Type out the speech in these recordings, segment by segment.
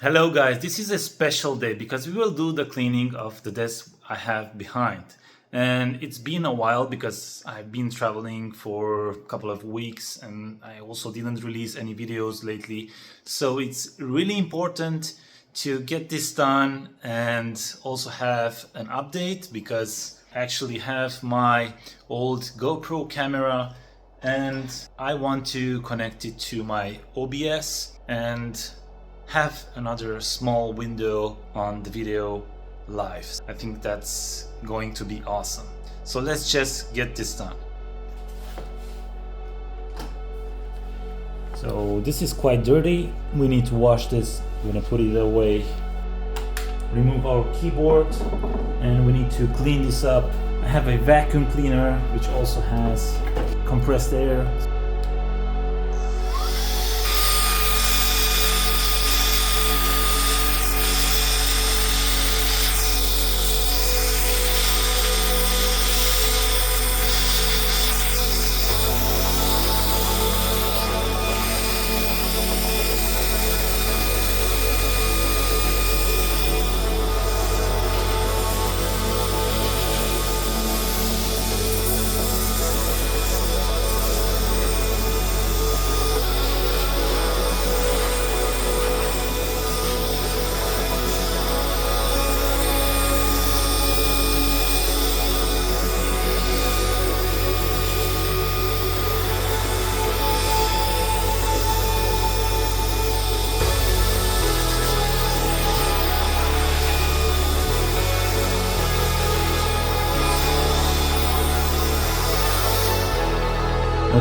Hello guys, this is a special day because we will do the cleaning of the desk I have behind. And it's been a while because I've been traveling for a couple of weeks and I also didn't release any videos lately. So it's really important to get this done and also have an update because I actually have my old GoPro camera and I want to connect it to my OBS and have another small window on the video live. I think that's going to be awesome. So let's just get this done. So this is quite dirty. We need to wash this. We're gonna put it away. Remove our keyboard and we need to clean this up. I have a vacuum cleaner which also has compressed air.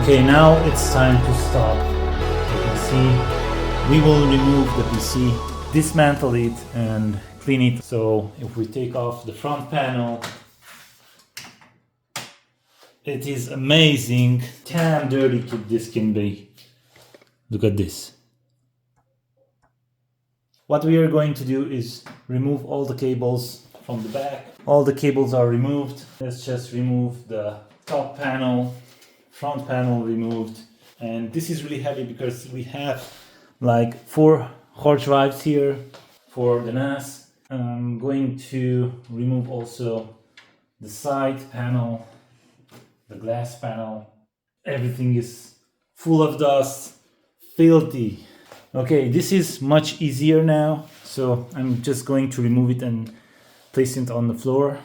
Okay, now it's time to stop the PC. We will remove the PC, dismantle it and clean it. So if we take off the front panel, it is amazing. Damn dirty this can be. Look at this. What we are going to do is remove all the cables from the back. All the cables are removed. Let's just remove the top panel, front panel removed. And this is really heavy because we have like 4 hard drives here for the NAS. I'm going to remove also the side panel, the glass panel. Everything is full of dust, filthy. Okay, this is much easier now. So I'm just going to remove it and place it on the floor.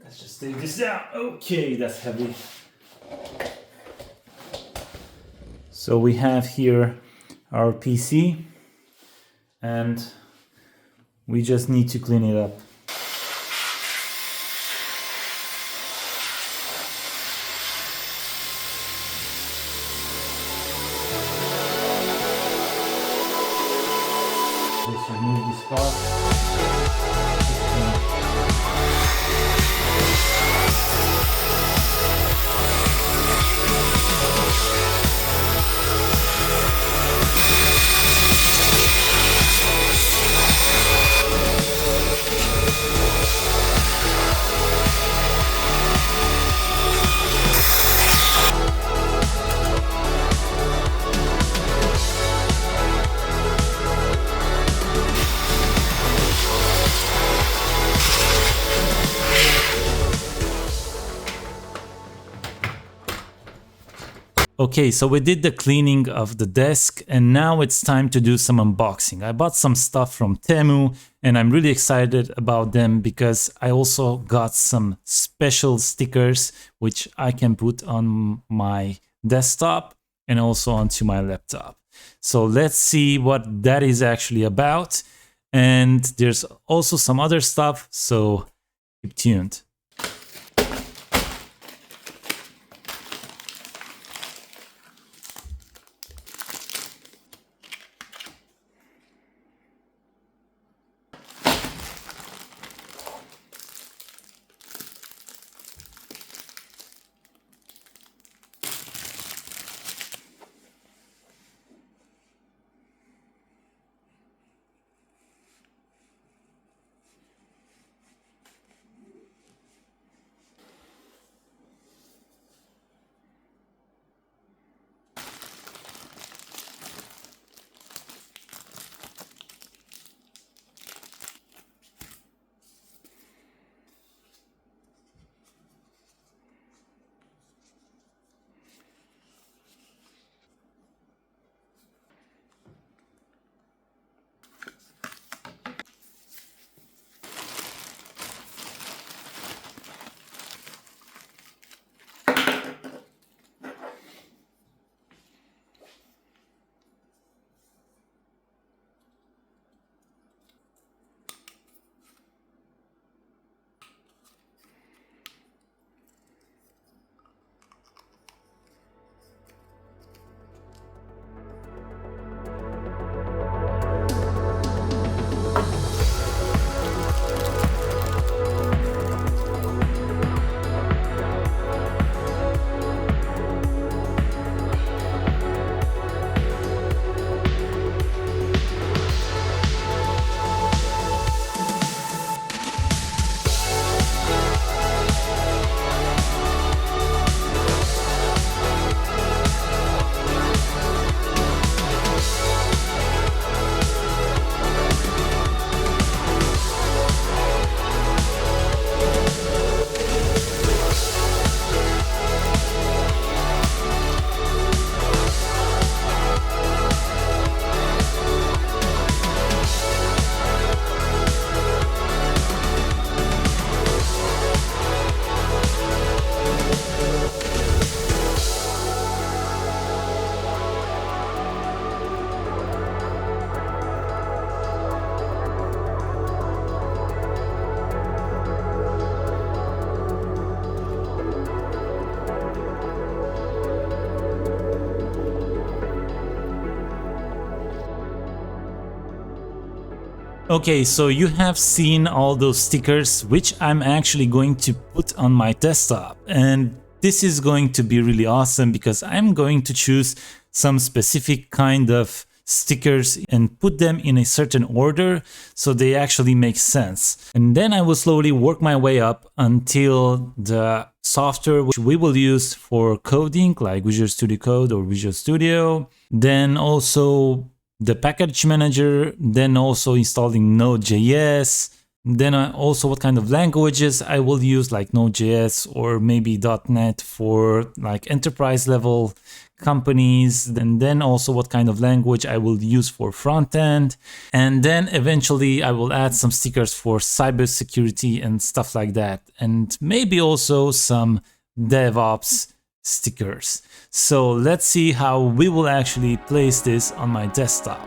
Let's just take this down. Okay, that's heavy. So we have here our PC and we just need to clean it up. Just remove this part. Okay, so we did the cleaning of the desk and now it's time to do some unboxing. I bought some stuff from Temu and I'm really excited about them because I also got some special stickers which I can put on my desktop and also onto my laptop. So let's see what that is actually about. And there's also some other stuff, so keep tuned. Okay, so you have seen all those stickers, which I'm actually going to put on my desktop. And this is going to be really awesome because I'm going to choose some specific kind of stickers and put them in a certain order so they actually make sense. And then I will slowly work my way up until the software which we will use for coding, like Visual Studio Code or Visual Studio, then also the package manager, then also installing Node.js, then also what kind of languages I will use, like Node.js or maybe .NET for like enterprise level companies, and then also what kind of language I will use for front end, and then eventually I will add some stickers for cybersecurity and stuff like that, and maybe also some DevOps stickers. So let's see how we will actually place this on my desktop.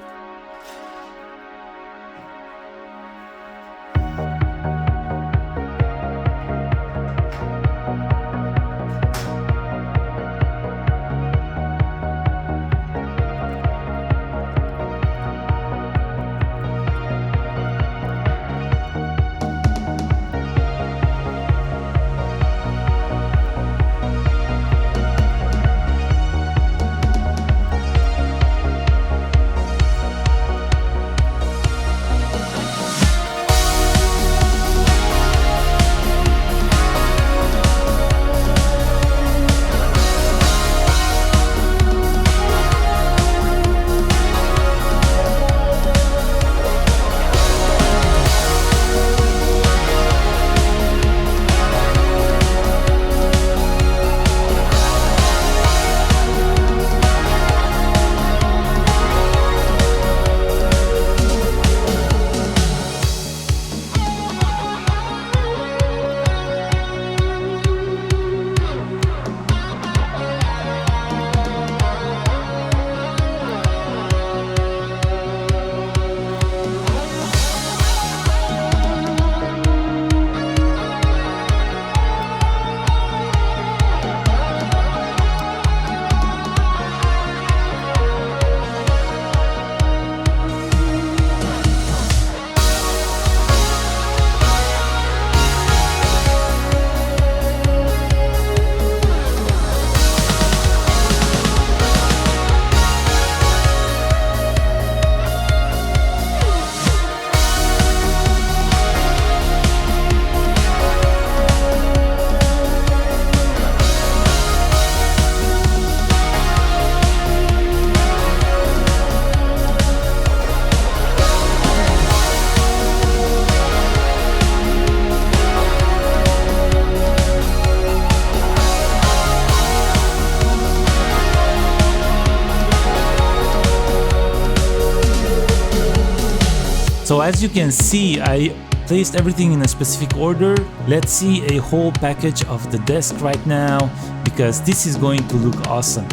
So as you can see, I placed everything in a specific order. Let's see a whole package of the desk right now, because this is going to look awesome.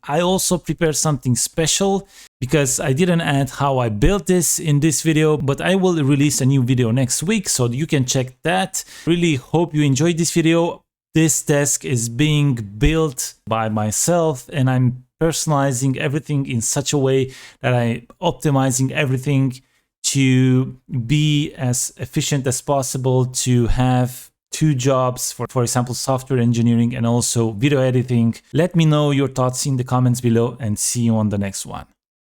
I also prepared something special because I didn't add how I built this in this video, but I will release a new video next week, so you can check that. Really hope you enjoyed this video. This desk is being built by myself, and I'm personalizing everything in such a way that I'm optimizing everything to be as efficient as possible, to have two jobs, for example, software engineering and also video editing. Let me know your thoughts in the comments below, and see you on the next one.